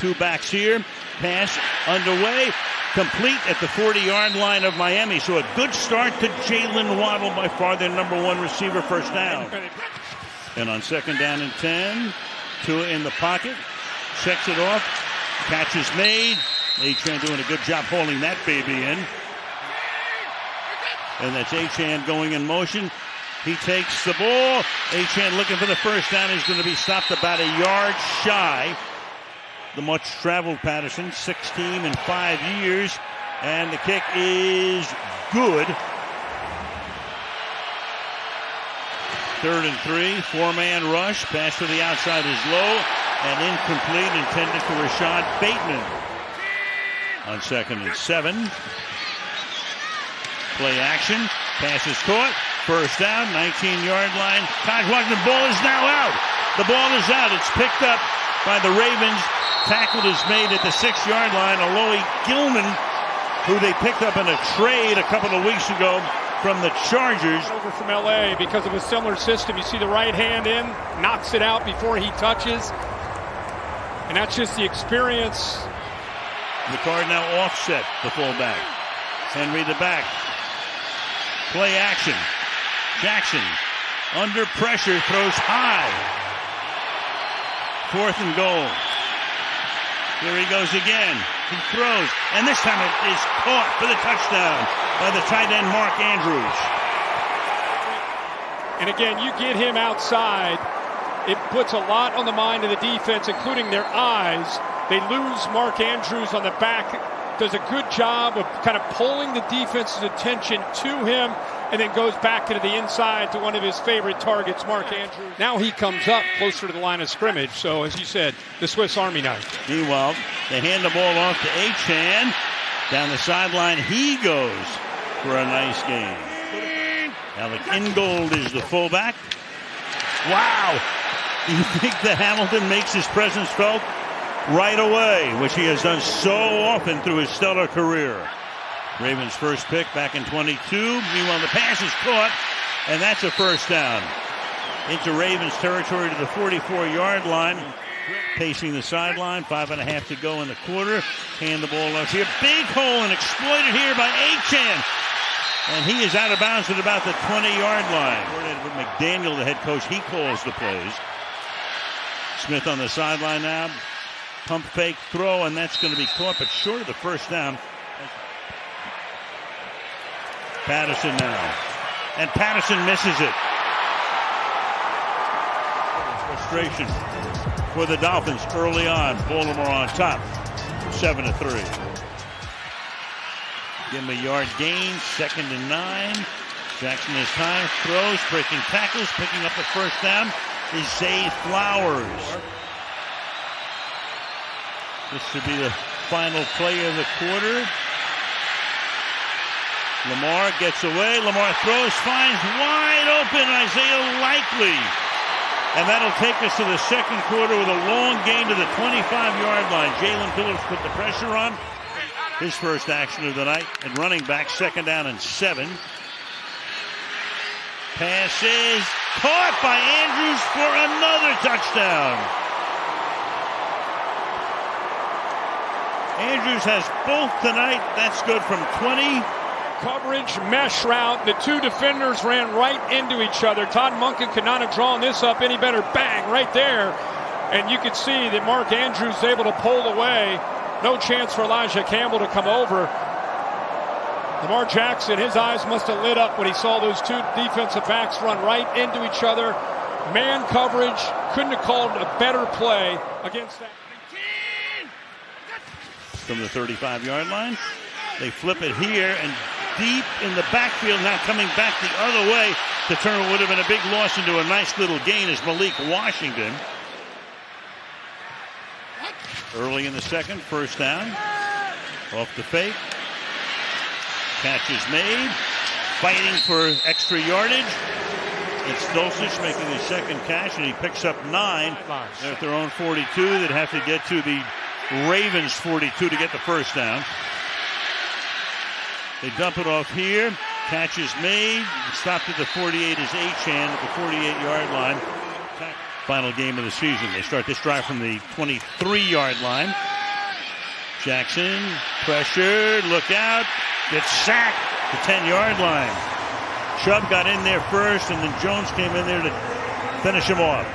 two backs here. Pass underway. Complete at the 40-yard line of Miami. So a good start to Jalen Waddle, by far their number one receiver, first down. And on second down and 10, Tua in the pocket. Checks it off. Catch is made. Achane doing a good job holding that baby in. And that's Achane going in motion. He takes the ball. Achane looking for the first down. He's going to be stopped about a yard shy. The much-traveled Patterson, 6 team in 5 years. And the kick is good. 3rd and 3, 4-man rush. Pass to the outside is low and incomplete, intended for Rashad Bateman. On 2nd and 7. Play action. Pass is caught. First down, 19-yard line. Todd Washington, ball is now out. The ball is out. It's picked up by the Ravens. Tackle is made at the 6-yard line. Alohi Gilman, who they picked up in a trade a couple of weeks ago from the Chargers. Over from L.A. because of a similar system. You see the right hand in, knocks it out before he touches. And that's just the experience. The card now offset the fullback. Henry the back. Play action. Jackson under pressure throws high. 4th and goal. Here he goes again. He throws, and this time it is caught for the touchdown by the tight end Mark Andrews. And again, you get him outside, it puts a lot on the mind of the defense, including their eyes. They lose Mark Andrews on the back. Does a good job of kind of pulling the defense's attention to him, and then goes back into the inside to one of his favorite targets, Mark Andrews. Now he comes up closer to the line of scrimmage. So, as you said, the Swiss Army knife. Meanwhile, they hand the ball off to Achane. Down the sideline, he goes for a nice gain. Alec Ingold is the fullback. Wow! Do you think that Hamilton makes his presence felt right away, which he has done so often through his stellar career? Ravens' first pick back in 22. Meanwhile, the pass is caught, and that's a first down. Into Ravens territory to the 44-yard line. Pacing the sideline, 5.5 to go in the quarter. Hand the ball off here. Big hole and exploited here by Achane. And he is out of bounds at about the 20-yard line. McDaniel, the head coach, he calls the plays. Smith on the sideline now. Pump fake throw, and that's going to be caught, but short of the first down. Patterson now. And Patterson misses it. Frustration for the Dolphins early on. Baltimore on top. 7-3. Give him a yard gain. 2nd and 9. Jackson this time throws, breaking tackles, picking up the first down is Zay Flowers. This should be the final play of the quarter. Lamar gets away. Lamar throws, finds wide open Isaiah Likely. And that'll take us to the second quarter with a long gain to the 25-yard line. Jalen Phillips put the pressure on. His first action of the night. And running back, 2nd down and 7. Pass is caught by Andrews for another touchdown. Andrews has both tonight. That's good from 20. Coverage, mesh route. The two defenders ran right into each other. Todd Monken could not have drawn this up any better. Bang, right there. And you could see that Mark Andrews is able to pull away. No chance for Elijah Campbell to come over. Lamar Jackson, his eyes must have lit up when he saw those two defensive backs run right into each other. Man coverage, couldn't have called a better play against that. From the 35-yard line, they flip it here, and deep in the backfield, now coming back the other way to turn what would have been a big loss into a nice little gain is Malik Washington. Early in the second, first down. Off the fake. Catch is made. Fighting for extra yardage. It's Dulcich making his second catch, and he picks up 9. They're at their own 42. They'd have to get to the Ravens 42 to get the first down. They dump it off here. Catch is made. Stopped at the 48 is Achane at the 48-yard line. Final game of the season. They start this drive from the 23-yard line. Jackson, pressured, look out, gets sacked at the 10-yard line. Chubb got in there first, and then Jones came in there to finish him off.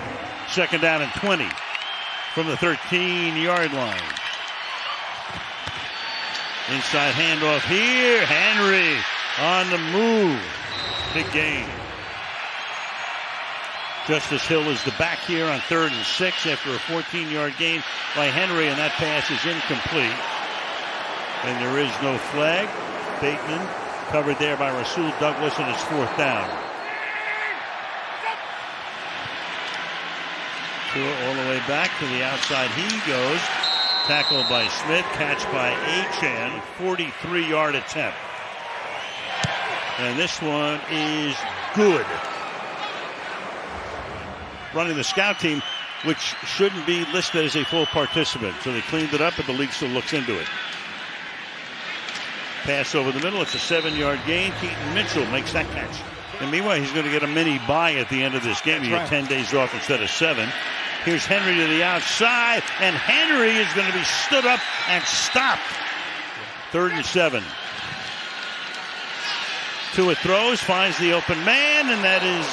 2nd down and 20 from the 13-yard line. Inside handoff here. Henry on the move. Big gain. Justice Hill is the back here on 3rd and 6 after a 14-yard gain by Henry, and that pass is incomplete. And there is no flag. Bateman covered there by Rasul Douglas, and it's 4th down. All the way back to the outside he goes. Tackled by Smith, catch by Achane, 43-yard attempt. And this one is good. Running the scout team, which shouldn't be listed as a full participant. So they cleaned it up, but the league still looks into it. Pass over the middle, it's a 7-yard gain. Keaton Mitchell makes that catch. And meanwhile, he's going to get a mini bye at the end of this game. You get 10 days off instead of 7. Here's Henry to the outside, and Henry is going to be stood up and stopped. 3rd and 7. Tua throws, finds the open man, and that is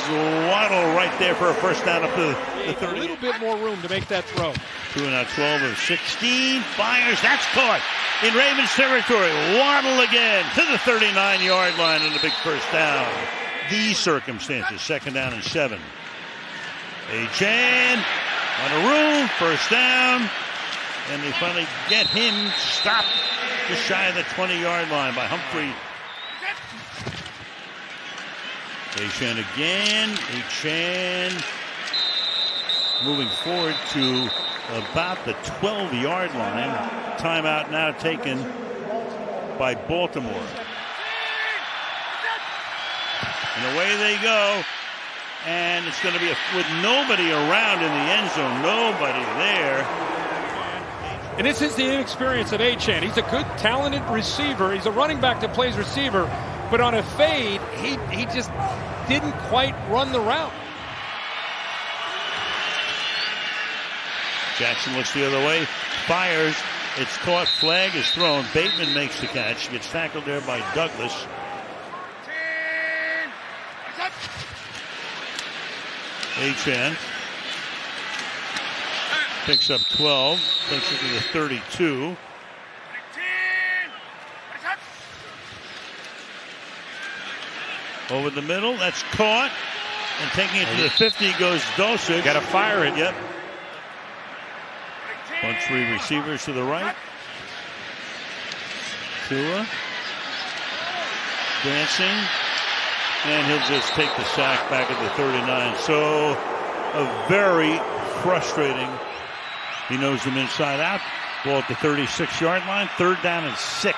Waddle right there for a first down up to the 30. A little bit more room to make that throw. Tua now 12 of 16, fires, that's caught in Ravens territory. Waddle again to the 39-yard line and a big first down. These circumstances, 2nd down and 7. Achane on a room, first down, and they finally get him stopped just shy of the 20-yard line by Humphrey. Achane again. Achane moving forward to about the 12-yard line. Timeout now taken by Baltimore. And away they go. And it's going to be with nobody around in the end zone. Nobody there. And this is the inexperience of Achane. He's a good, talented receiver. He's a running back that plays receiver. But on a fade, he just didn't quite run the route. Jackson looks the other way. Fires. It's caught. Flag is thrown. Bateman makes the catch. Gets tackled there by Douglas. Achane picks up 12, takes it to the 32. Over the middle, that's caught. And taking it to the 50 goes Dulcich. Got to fire it. Yep. 1-3 receivers to the right. Tua dancing. And he'll just take the sack back at the 39. So a very frustrating. He knows them inside out. Ball at the 36-yard line. 3rd down and 6.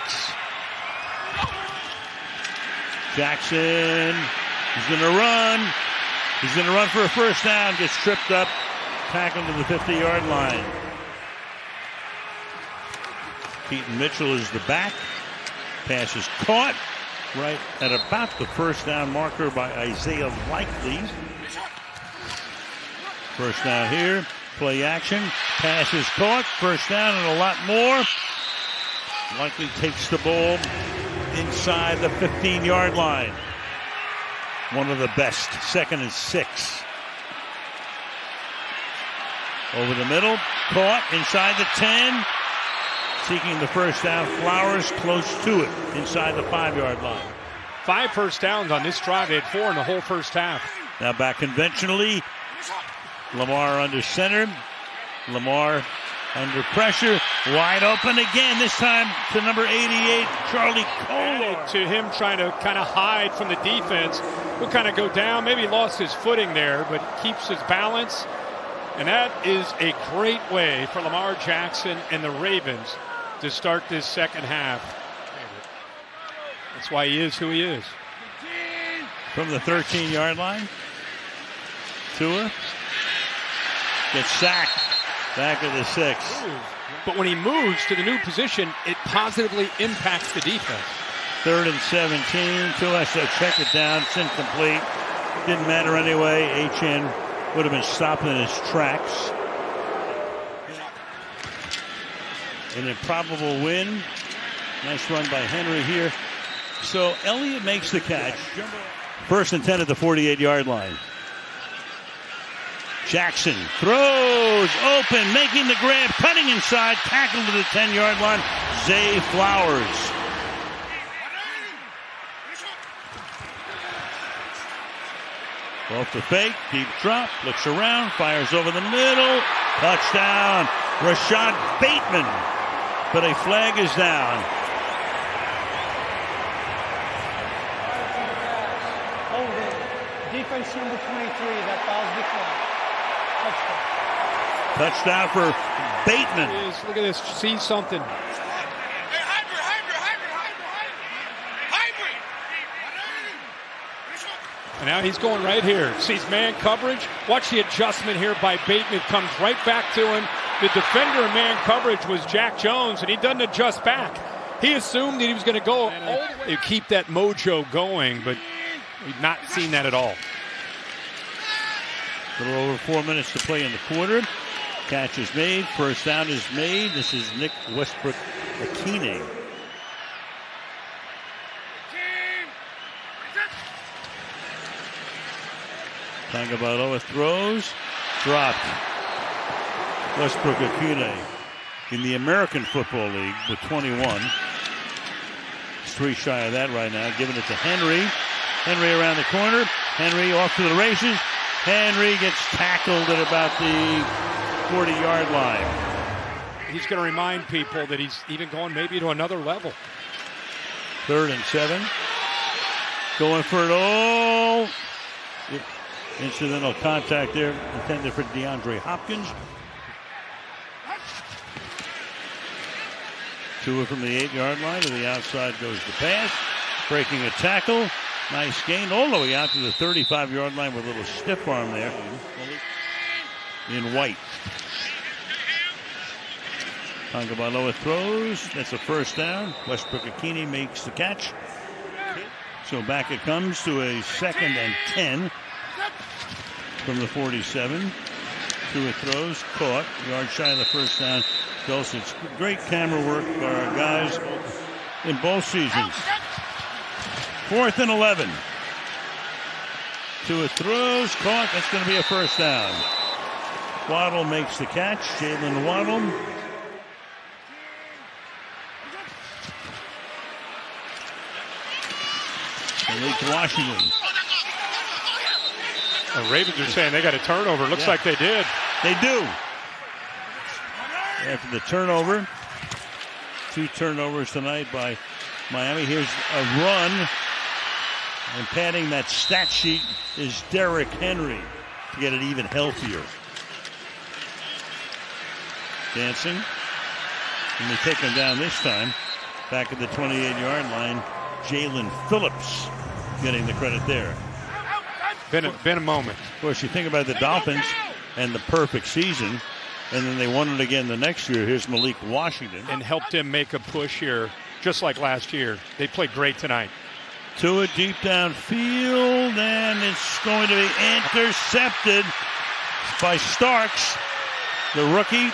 Jackson, he's going to run. He's going to run for a first down. Gets tripped up. Tackled to the 50-yard line. Keaton Mitchell is the back. Pass is caught right at about the first down marker by Isaiah Likely. First down here. Play action. Pass is caught. First down and a lot more. Likely takes the ball inside the 15-yard line. One of the best. 2nd and 6. Over the middle. Caught inside the 10. Seeking the first down. Flowers close to it inside the 5-yard line. 5 first downs on this drive. They had 4 in the whole first half. Now back conventionally. Lamar under center. Lamar under pressure. Wide open again. This time to number 88, Charlie Kolar. To him trying to kind of hide from the defense. He'll kind of go down. Maybe he lost his footing there, but keeps his balance. And that is a great way for Lamar Jackson and the Ravens to start this second half. That's why he is who he is. From the 13-yard line, Tua gets sacked back at the 6. But when he moves to the new position, it positively impacts the defense. 3rd and 17. Tua has to check it down. It's incomplete. Didn't matter anyway. Achane would have been stopped in his tracks. An improbable win. Nice run by Henry here. So Elliott makes the catch. 1st and 10 at the 48-yard line. Jackson throws open, making the grab, cutting inside, tackled to the 10-yard line. Zay Flowers. Off the fake, deep drop, looks around, fires over the middle. Touchdown, Rashad Bateman. But a flag is down. Defense number 23, that fouls the flag. Touchdown for Bateman. Look at this. See something. And now he's going right here. Sees man coverage. Watch the adjustment here by Bateman. It comes right back to him. The defender in man coverage was Jack Jones, and he doesn't adjust back. He assumed that he was going to go all the way. They keep that mojo going, but we've not seen that at all. A little over 4 minutes to play in the quarter. Catch is made. First down is made. This is Nick Westbrook-Akine. Tagovailoa throws. Dropped. Westbrook-Akine in the American Football League with 21. He's 3 shy of that right now. Giving it to Henry. Henry around the corner. Henry off to the races. Henry gets tackled at about the 40-yard line. He's going to remind people that he's even going maybe to another level. 3rd and 7. Going for it all. Incidental contact there intended for DeAndre Hopkins. Tua from the 8-yard line to the outside goes the pass. Breaking a tackle. Nice gain all the way out to the 35-yard line with a little stiff arm there in white. Tagovailoa throws. That's a first down. Westbrook-Akine makes the catch. So back it comes to a 2nd and 10 from the 47. Tua throws, caught, yard shy of the first down. It's great camera work by our guys in both seasons. 4th and 11. Tua throws, caught. That's going to be a first down. Waddle makes the catch. Jalen Waddle. Malik Washington. The Ravens are saying they got a turnover. Looks like they did. They do. After the turnover. 2 turnovers tonight by Miami. Here's a run. And padding that stat sheet is Derrick Henry to get it even healthier. Dancing. And they take him down this time. Back at the 28-yard line. Jalen Phillips getting the credit there. Been a moment. Of course, you think about the Dolphins and the perfect season, and then they won it again the next year. Here's Malik Washington. And helped him make a push here, just like last year. They played great tonight. Tua deep downfield, and it's going to be intercepted by Starks, the rookie,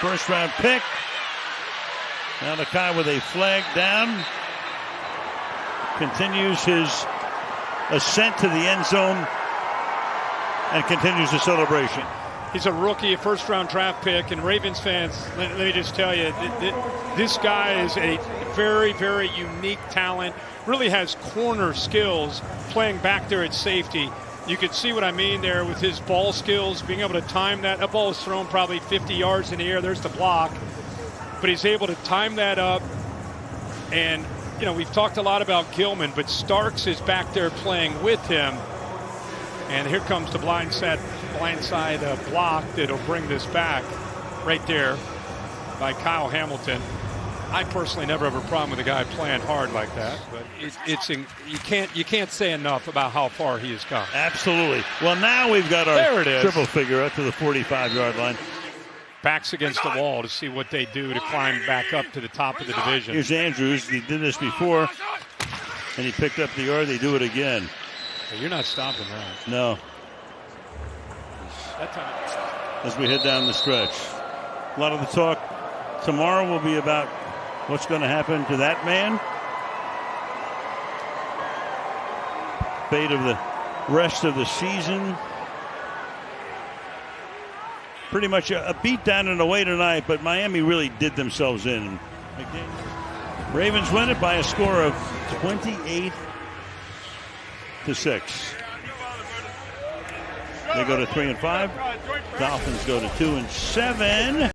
first-round pick. Now the guy with a flag down continues his ascent to the end zone and continues the celebration. He's a rookie, a first-round draft pick, and Ravens fans, let me just tell you, this guy is a very, very unique talent, really has corner skills playing back there at safety. You can see what I mean there with his ball skills, being able to time that. That ball is thrown probably 50 yards in the air. There's the block. But he's able to time that up. And, you know, we've talked a lot about Gilman, but Starks is back there playing with him. And here comes the blindside block that'll bring this back right there by Kyle Hamilton. I personally never have a problem with a guy playing hard like that, but you can't say enough about how far he has come. Absolutely. Well, now we've got our triple figure up to the 45-yard line. Backs against the wall to see what they do to climb back up to the top of the division. Here's Andrews. He did this before, and he picked up the yard. They do it again. Hey, you're not stopping that. No. As we head down the stretch. A lot of the talk Tomorrow will be about what's going to happen to that man. Fate of the rest of the season. Pretty much a beatdown and away tonight, but Miami really did themselves in. Ravens win it by a score of 28-6. They go to 3-5. Dolphins go to 2-7.